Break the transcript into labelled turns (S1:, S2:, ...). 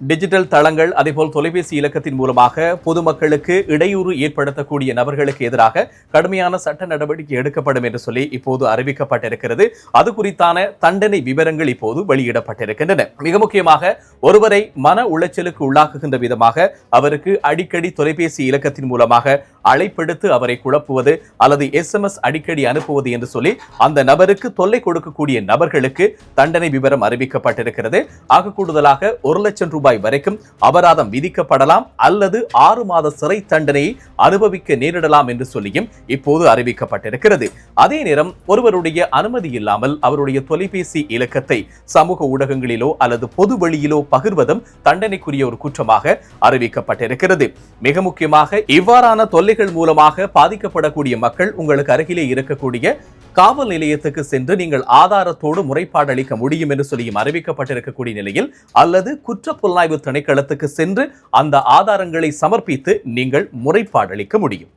S1: Digital தளங்கள் அதேபோல் தொலைபேசி இலக்கத்தின் மூலமாக பொதுமக்களுக்கு இடையூறு ஏற்படுத்தக்கூடிய நபர்களுக்கு எதிராக கடுமையான சட்ட நடவடிக்கை எடுக்கப்படும் என்று சொல்லி இப்போது அறிவிக்கப்பட்டிருக்கிறது. அது குறித்தான தண்டனை விவரங்கள் இப்போது வெளியிடப்பட்டிருக்கின்றன. மிக முக்கியமாக ஒருவரை மன உளைச்சலுக்கு உள்ளாக்குகின்ற விதமாக அவருக்கு அடிக்கடி தொலைபேசி இலக்கத்தின் மூலமாக அழைப்பெடுத்து அவரை குழப்புவது அல்லது SMS அடிக்கடி அனுப்புவது என்று சொல்லி அந்த நபருக்கு தொல்லை கொடுக்கக்கூடிய நபர்களுக்கு தண்டனை விவரம் அறிவிக்கப்பட்டிருக்கிறது. ஆக கூடுதலாக 1 லட்சம் ரூபாய் வரைக்கும் அபராதம் விதிக்கப்படலாம் அல்லது 6 மாத சிறை தண்டனையை அனுபவிக்க நேரிடலாம் என்று சொல்லியும் இப்போது அறிவிக்கப்பட்டிருக்கிறது. அதே நேரம் ஒருவருடைய அனுமதி இல்லாமல் அவருடைய தொலைபேசி இலக்கத்தை சமூக ஊடகங்களிலோ அல்லது பொது வெளியிலோ பகிர்வதும் தண்டனைக்குரிய ஒரு குற்றமாக அறிவிக்கப்பட்டிருக்கிறது. மிக முக்கியமாக இவ்வாறான தொல்லைகள் மூலமாக பாதிக்கப்படக்கூடிய மக்கள் உங்களுக்கு அருகிலே இருக்கக்கூடிய காவல் நிலையத்துக்கு சென்று நீங்கள் ஆதாரத்தோடு முறைப்பாடு அளிக்க முடியும் என்று சொல்லியும் அறிவிக்கப்பட்டிருக்கக்கூடிய நிலையில் அல்லது குற்றப்புலனாய்வு திணைக்களத்துக்கு சென்று அந்த ஆதாரங்களை சமர்ப்பித்து நீங்கள் முறைப்பாடு அளிக்க முடியும்.